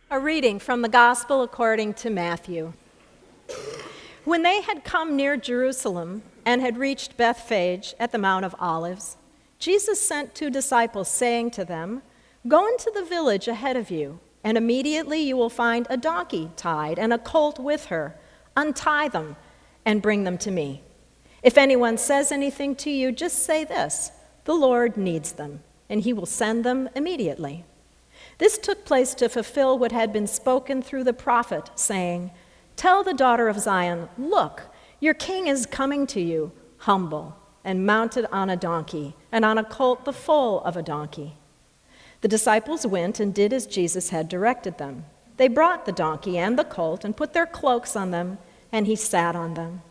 A reading from the Gospel according to Matthew. When they had come near Jerusalem and had reached Bethphage at the Mount of Olives, Jesus sent 2 disciples, saying to them, "Go into the village ahead of you, and immediately you will find a donkey tied and a colt with her. Untie them and bring them to me. If anyone says anything to you, just say this: 'The Lord needs them,' and he will send them immediately." This took place to fulfill what had been spoken through the prophet, saying, "Tell the daughter of Zion, look, your king is coming to you, humble and mounted on a donkey, and on a colt the foal of a donkey." The disciples went and did as Jesus had directed them. They brought the donkey and the colt and put their cloaks on them, and he sat on them.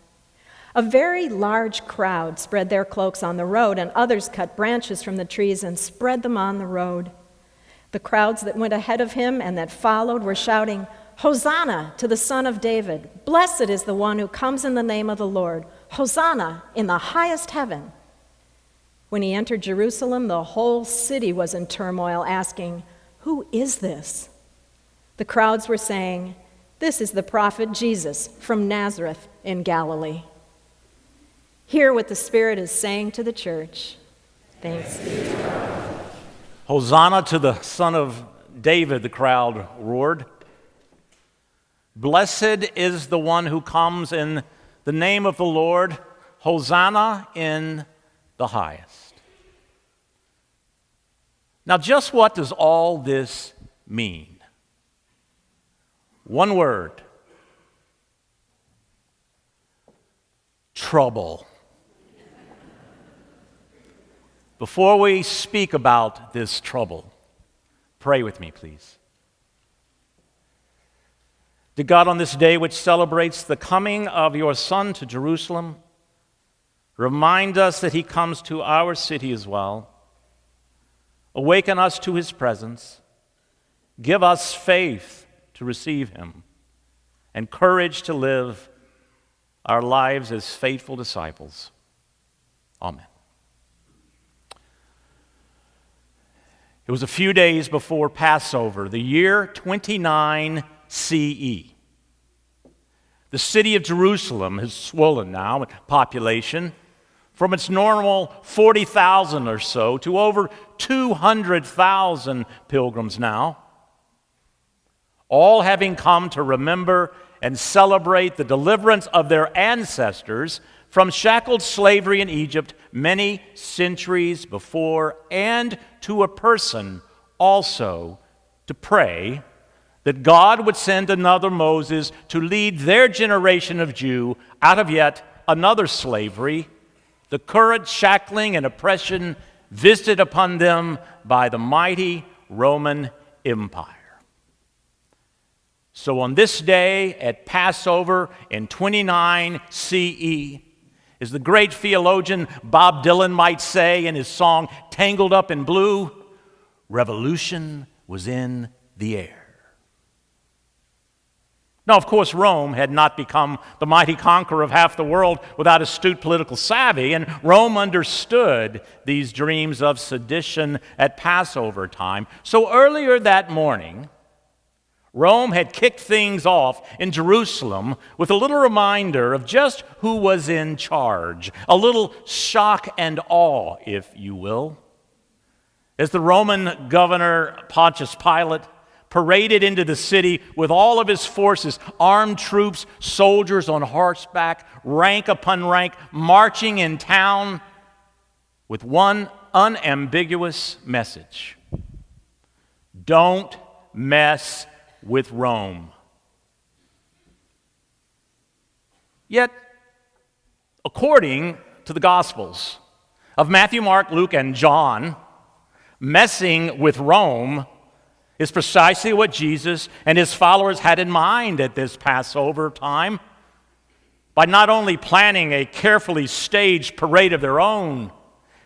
A very large crowd spread their cloaks on the road, and others cut branches from the trees and spread them on the road. The crowds that went ahead of him and that followed were shouting, "Hosanna to the Son of David! Blessed is the one who comes in the name of the Lord! Hosanna in the highest heaven!" When he entered Jerusalem, the whole city was in turmoil, asking, "Who is this?" The crowds were saying, "This is the prophet Jesus from Nazareth in Galilee." Hear what the Spirit is saying to the church. Thanks be to God. Hosanna to the Son of David, the crowd roared. Blessed is the one who comes in the name of the Lord. Hosanna in the highest. Now, just what does all this mean? One word: trouble. Before we speak about this trouble, pray with me, please. Dear God, on this day which celebrates the coming of your Son to Jerusalem, remind us that he comes to our city as well. Awaken us to his presence. Give us faith to receive him and courage to live our lives as faithful disciples. Amen. It was a few days before Passover, the year 29 CE. The city of Jerusalem has swollen now in population from its normal 40,000 or so to over 200,000 pilgrims now, all having come to remember and celebrate the deliverance of their ancestors from shackled slavery in Egypt many centuries before, and to a person also to pray that God would send another Moses to lead their generation of Jew out of yet another slavery, the current shackling and oppression visited upon them by the mighty Roman Empire. So on this day at Passover in 29 CE, as the great theologian Bob Dylan might say in his song "Tangled Up in Blue," revolution was in the air. Now, of course, Rome had not become the mighty conqueror of half the world without astute political savvy, and Rome understood these dreams of sedition at Passover time. So earlier that morning, Rome had kicked things off in Jerusalem with a little reminder of just who was in charge, a little shock and awe, if you will. As the Roman governor Pontius Pilate paraded into the city with all of his forces, armed troops, soldiers on horseback, rank upon rank, marching in town with one unambiguous message: don't mess with Rome. Yet, according to the Gospels of Matthew, Mark, Luke, and John, messing with Rome is precisely what Jesus and his followers had in mind at this Passover time, by not only planning a carefully staged parade of their own,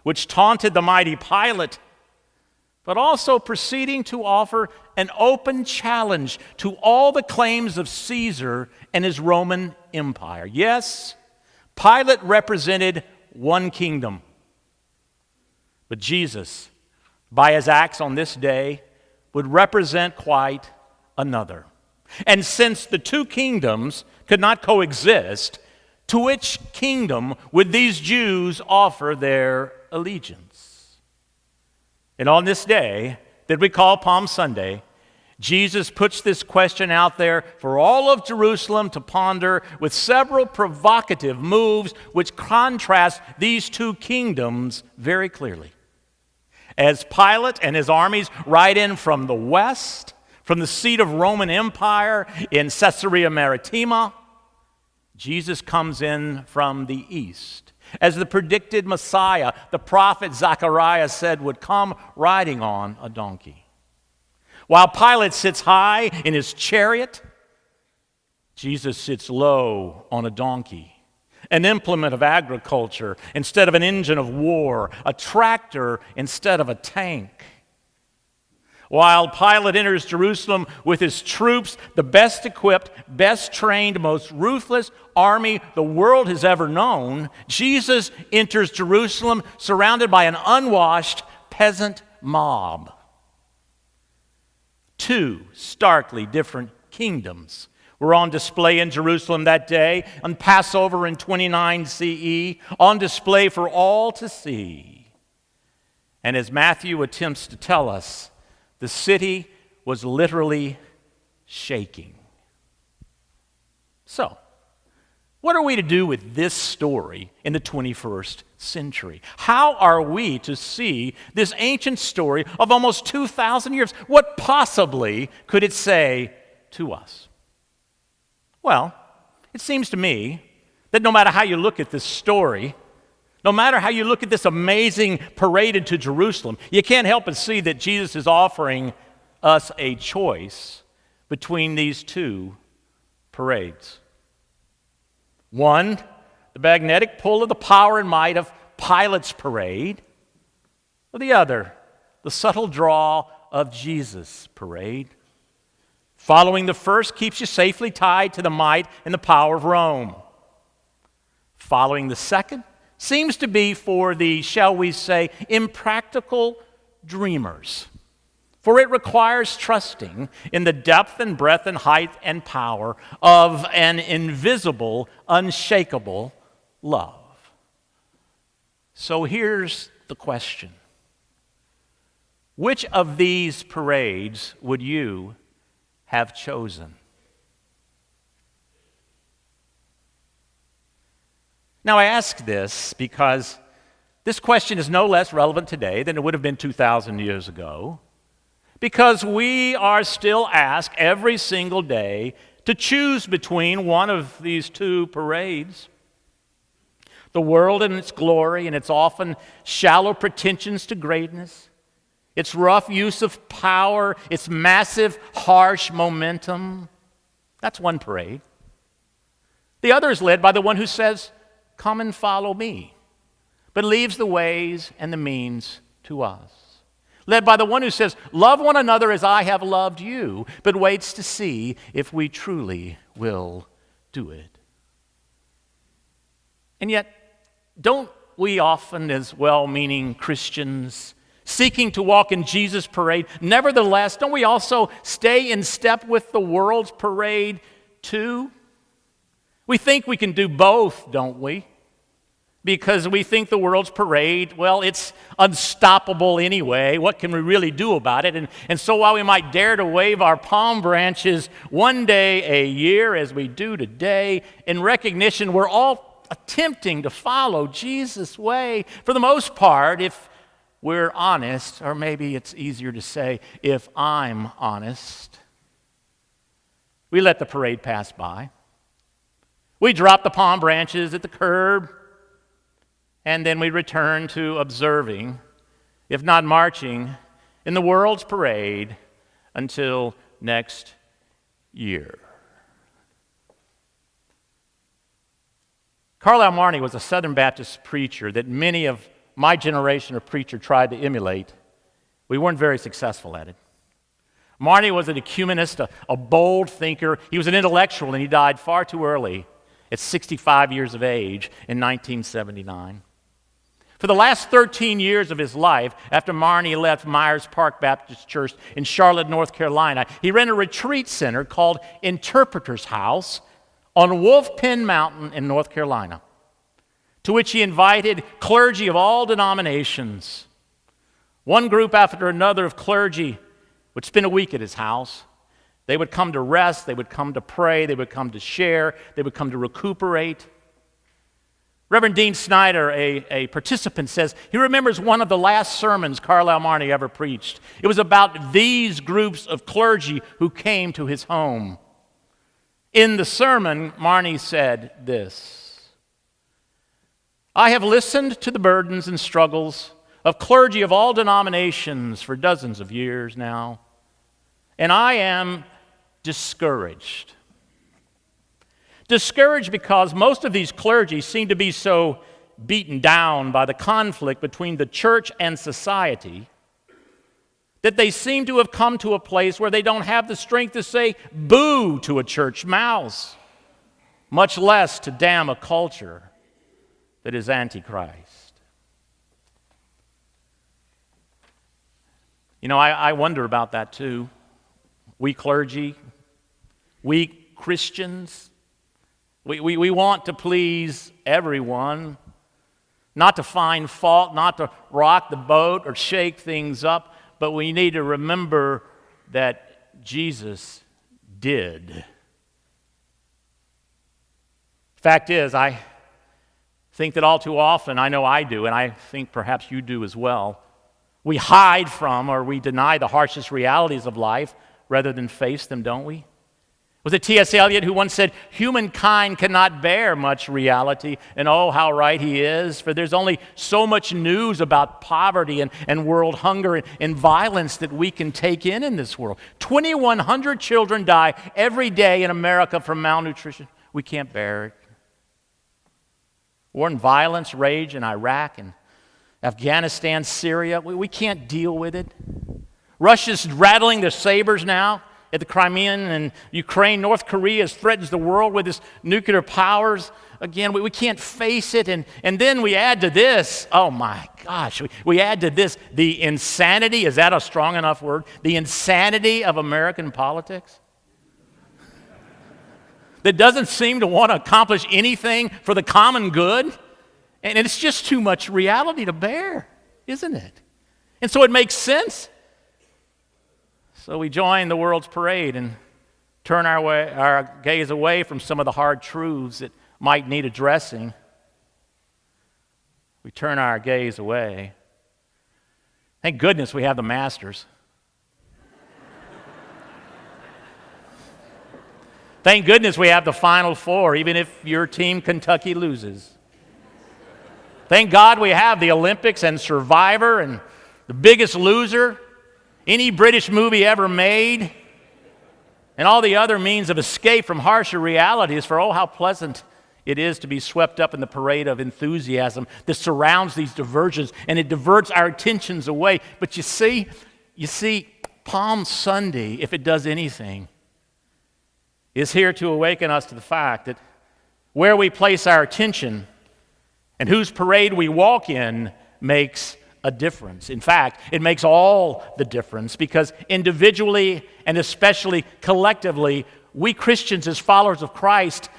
which taunted the mighty Pilate, but also proceeding to offer an open challenge to all the claims of Caesar and his Roman Empire. Yes, Pilate represented one kingdom, but Jesus, by his acts on this day, would represent quite another. And since the two kingdoms could not coexist, to which kingdom would these Jews offer their allegiance? And on this day that we call Palm Sunday, Jesus puts this question out there for all of Jerusalem to ponder with several provocative moves which contrast these two kingdoms very clearly. As Pilate and his armies ride in from the west, from the seat of Roman Empire in Caesarea Maritima, Jesus comes in from the east, as the predicted Messiah, the prophet Zechariah said would come riding on a donkey. While Pilate sits high in his chariot, Jesus sits low on a donkey, an implement of agriculture instead of an engine of war, a tractor instead of a tank. While Pilate enters Jerusalem with his troops, the best equipped, best trained, most ruthless army the world has ever known, Jesus enters Jerusalem surrounded by an unwashed peasant mob. Two starkly different kingdoms were on display in Jerusalem that day, on Passover in 29 CE, on display for all to see. And as Matthew attempts to tell us, the city was literally shaking. So, what are we to do with this story in the 21st century? How are we to see this ancient story of almost 2,000 years? What possibly could it say to us? Well, it seems to me that no matter how you look at this story, no matter how you look at this amazing parade into Jerusalem, you can't help but see that Jesus is offering us a choice between these two parades. One, the magnetic pull of the power and might of Pilate's parade, or the other, the subtle draw of Jesus' parade. Following the first keeps you safely tied to the might and the power of Rome. Following the second seems to be for the, shall we say, impractical dreamers. For it requires trusting in the depth and breadth and height and power of an invisible, unshakable love. So here's the question. Which of these parades would you have chosen? Now, I ask this because this question is no less relevant today than it would have been 2,000 years ago, because we are still asked every single day to choose between one of these two parades. The world and its glory and its often shallow pretensions to greatness, its rough use of power, its massive, harsh momentum. That's one parade. The other is led by the one who says, "Come and follow me," but leaves the ways and the means to us. Led by the one who says, "Love one another as I have loved you," but waits to see if we truly will do it. And yet, don't we often, as well-meaning Christians, seeking to walk in Jesus' parade, nevertheless, don't we also stay in step with the world's parade too? We think we can do both, don't we? Because we think the world's parade, well, it's unstoppable anyway. What can we really do about it? And so while we might dare to wave our palm branches one day a year, as we do today, in recognition we're all attempting to follow Jesus' way, for the most part, if we're honest, or maybe it's easier to say, if I'm honest, we let the parade pass by. We drop the palm branches at the curb, and then we return to observing, if not marching, in the world's parade until next year. Carlisle Marney was a Southern Baptist preacher that many of my generation of preacher tried to emulate. We weren't very successful at it. Marney was an ecumenist, a bold thinker. He was an intellectual, and he died far too early at 65 years of age in 1979. For the last 13 years of his life, after Marnie left Myers Park Baptist Church in Charlotte, North Carolina, he ran a retreat center called Interpreter's House on Wolf Pen Mountain in North Carolina, to which he invited clergy of all denominations. One group after another of clergy would spend a week at his house. They would come to rest, they would come to pray, they would come to share, they would come to recuperate. Reverend Dean Snyder, a participant, says he remembers one of the last sermons Carlisle Marnie ever preached. It was about these groups of clergy who came to his home. In the sermon, Marnie said this: "I have listened to the burdens and struggles of clergy of all denominations for dozens of years now, and I am discouraged. Discouraged because most of these clergy seem to be so beaten down by the conflict between the church and society that they seem to have come to a place where they don't have the strength to say boo to a church mouse, much less to damn a culture that is antichrist." You know, I wonder about that too. We clergy, we Christians, we want to please everyone, not to find fault, not to rock the boat or shake things up, but we need to remember that Jesus did. Fact is, I think that all too often, I know I do, and I think perhaps you do as well, we hide from or we deny the harshest realities of life rather than face them, don't we? Was it T.S. Eliot who once said, "Humankind cannot bear much reality," and oh, how right he is, for there's only so much news about poverty and world hunger and violence that we can take in this world. 2,100 children die every day in America from malnutrition. We can't bear it. War and violence rage in Iraq and Afghanistan, Syria. We can't deal with it. Russia's rattling their sabers now at the Crimean and Ukraine. North Korea threatens the world with its nuclear powers. Again, we can't face it. And then we add to this, oh my gosh, we add to this the insanity, is that a strong enough word? The insanity of American politics that doesn't seem to want to accomplish anything for the common good. And it's just too much reality to bear, isn't it? And so it makes sense. So we join the world's parade and turn our gaze away from some of the hard truths that might need addressing. We turn our gaze away. Thank goodness we have the Masters. Thank goodness we have the Final Four, even if your team, Kentucky, loses. Thank God we have the Olympics and Survivor and The Biggest Loser, any British movie ever made, and all the other means of escape from harsher realities, for oh, how pleasant it is to be swept up in the parade of enthusiasm that surrounds these diversions, and it diverts our attentions away. But you see, Palm Sunday, if it does anything, is here to awaken us to the fact that where we place our attention and whose parade we walk in makes a difference. In fact, it makes all the difference, because individually and especially collectively, we Christians as followers of Christ,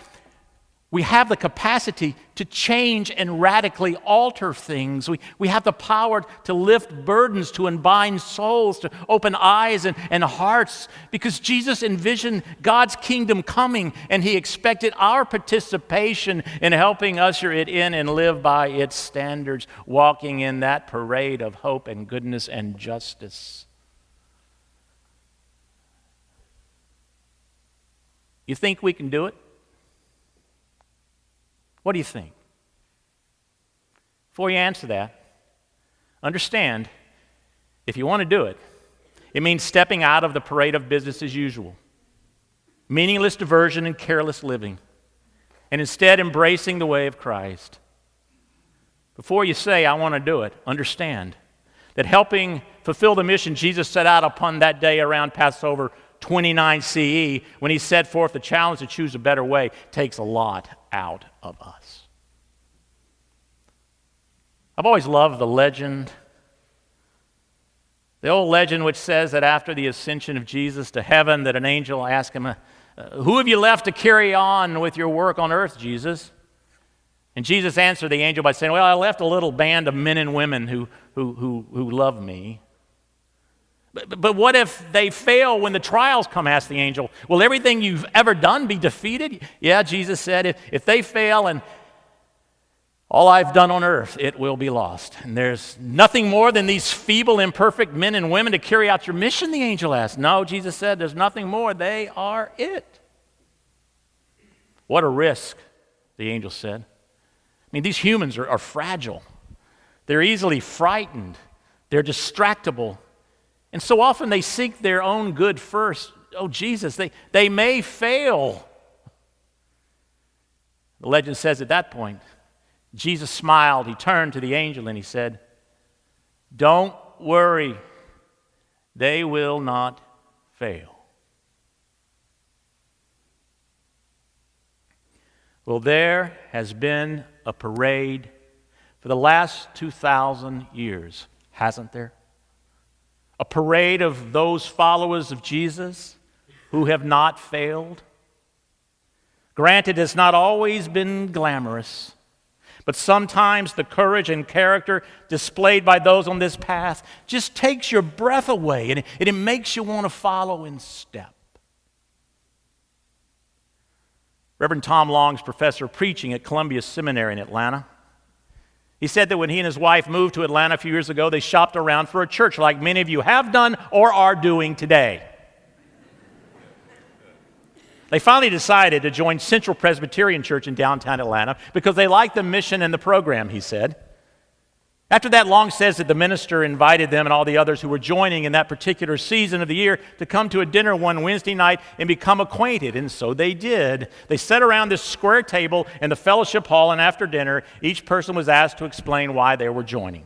we have the capacity to change and radically alter things. We have the power to lift burdens, to unbind souls, to open eyes and hearts, because Jesus envisioned God's kingdom coming, and he expected our participation in helping usher it in and live by its standards, walking in that parade of hope and goodness and justice. You think we can do it? What do you think? Before you answer that, understand, if you want to do it, it means stepping out of the parade of business as usual, meaningless diversion and careless living, and instead embracing the way of Christ. Before you say, "I want to do it," understand that helping fulfill the mission Jesus set out upon that day around Passover 29 CE, when he set forth the challenge to choose a better way, takes a lot out of us. I've always loved the legend, the old legend which says that after the ascension of Jesus to heaven, that an angel asked him, who have you left to carry on with your work on earth, Jesus? And Jesus answered the angel by saying, well, I left a little band of men and women who love me. But what if they fail when the trials come, asked the angel. Will everything you've ever done be defeated? Yeah, Jesus said, if they fail and all I've done on earth, it will be lost. And there's nothing more than these feeble, imperfect men and women to carry out your mission, the angel asked. No, Jesus said, there's nothing more. They are it. What a risk, the angel said. I mean, these humans are fragile. They're easily frightened. They're distractible. And so often they seek their own good first. Oh, Jesus, they may fail. The legend says at that point, Jesus smiled. He turned to the angel and he said, don't worry. They will not fail. Well, there has been a parade for the last 2,000 years, hasn't there? A parade of those followers of Jesus who have not failed. Granted, it's not always been glamorous, but sometimes the courage and character displayed by those on this path just takes your breath away, and it makes you want to follow in step. Reverend Tom Long's professor of preaching at Columbia Seminary in Atlanta, he said that when he and his wife moved to Atlanta a few years ago, they shopped around for a church like many of you have done or are doing today. They finally decided to join Central Presbyterian Church in downtown Atlanta because they liked the mission and the program, he said. After that, Long says that the minister invited them and all the others who were joining in that particular season of the year to come to a dinner one Wednesday night and become acquainted, and so they did. They sat around this square table in the fellowship hall, and after dinner, each person was asked to explain why they were joining.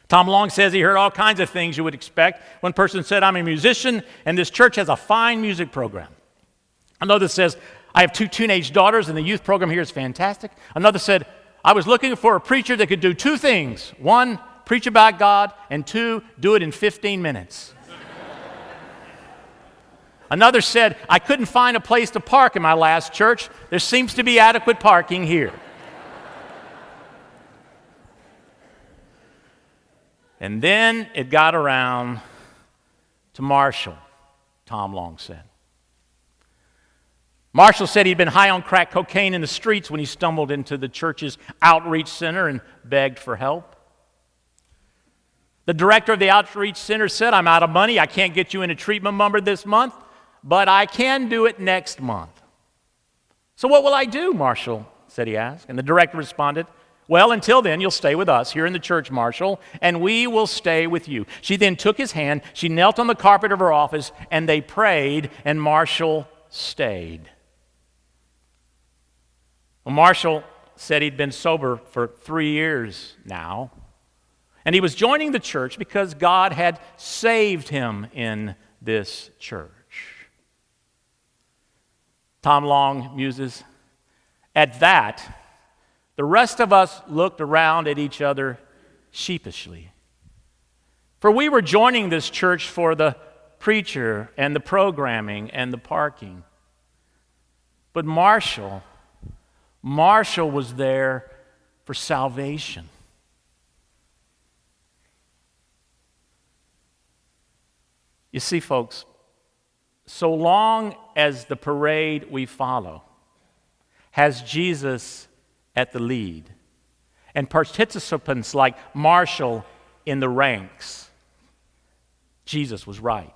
Tom Long says he heard all kinds of things you would expect. One person said, I'm a musician, and this church has a fine music program. Another says, I have 2 teenage daughters, and the youth program here is fantastic. Another said, I was looking for a preacher that could do 2 things. 1, preach about God, and 2, do it in 15 minutes. Another said, I couldn't find a place to park in my last church. There seems to be adequate parking here. And then it got around to Marshall, Tom Long said. Marshall said he'd been high on crack cocaine in the streets when he stumbled into the church's outreach center and begged for help. The director of the outreach center said, I'm out of money. I can't get you in a treatment number this month, but I can do it next month. So what will I do, Marshall said, he asked. And the director responded, well, until then, you'll stay with us here in the church, Marshall, and we will stay with you. She then took his hand, she knelt on the carpet of her office, and they prayed, and Marshall stayed. Well, Marshall said he'd been sober for 3 years now, and he was joining the church because God had saved him in this church. Tom Long muses, at that, the rest of us looked around at each other sheepishly. For we were joining this church for the preacher and the programming and the parking. But Marshall was there for salvation. You see, folks, so long as the parade we follow has Jesus at the lead and participants like Marshall in the ranks, Jesus was right.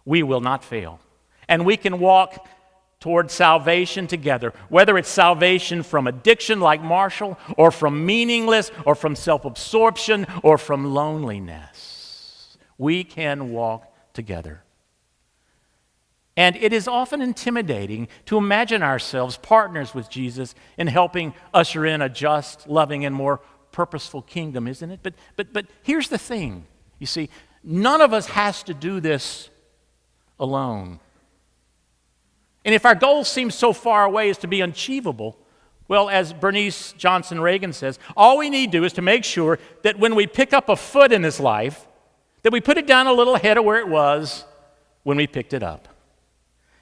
We will not fail. And we can walk toward salvation together, whether it's salvation from addiction like Marshall, or from meaningless, or from self-absorption, or from loneliness. We can walk together. And it is often intimidating to imagine ourselves partners with Jesus in helping usher in a just, loving, and more purposeful kingdom, isn't it? But here's the thing. You see, none of us has to do this alone. And if our goal seems so far away as to be unachievable, Well, as Bernice Johnson Reagan says, all we need to do is to make sure that when we pick up a foot in this life, that we put it down a little ahead of where it was when we picked it up.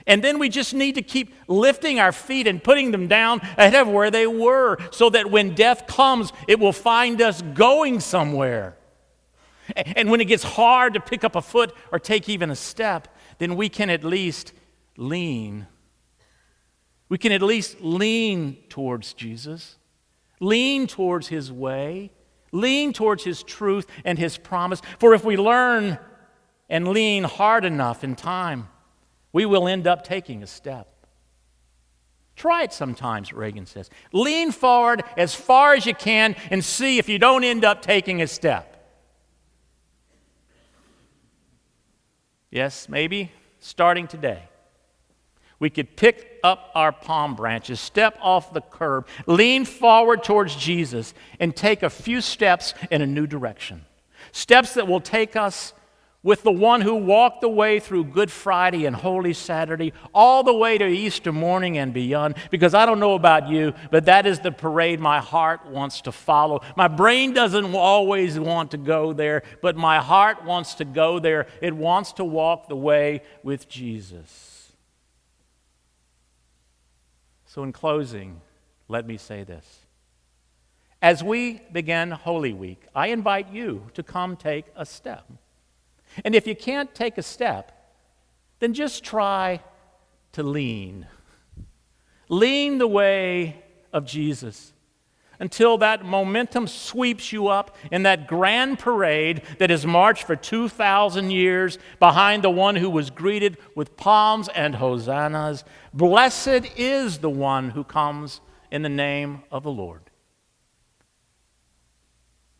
And then we just need to keep lifting our feet and putting them down ahead of where they were, so that when death comes, it will find us going somewhere. And when it gets hard to pick up a foot or take even a step, then we can at least lean. We can at least lean towards Jesus, lean towards his way, lean towards his truth and his promise. For if we learn and lean hard enough in time, we will end up taking a step. Try it sometimes, Reagan says. Lean forward as far as you can and see if you don't end up taking a step. Yes, maybe starting today, we could pick up our palm branches, step off the curb, lean forward towards Jesus, and take a few steps in a new direction. Steps that will take us with the one who walked the way through Good Friday and Holy Saturday, all the way to Easter morning and beyond. Because I don't know about you, but that is the parade my heart wants to follow. My brain doesn't always want to go there, but my heart wants to go there. It wants to walk the way with Jesus. So in closing, let me say this. As we begin Holy Week, I invite you to come take a step. And if you can't take a step, then just try to lean. Lean the way of Jesus until that momentum sweeps you up in that grand parade that has marched for 2,000 years behind the one who was greeted with palms and hosannas. Blessed is the one who comes in the name of the Lord.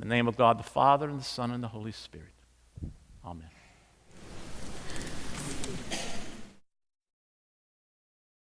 In the name of God the Father, and the Son, and the Holy Spirit. Amen.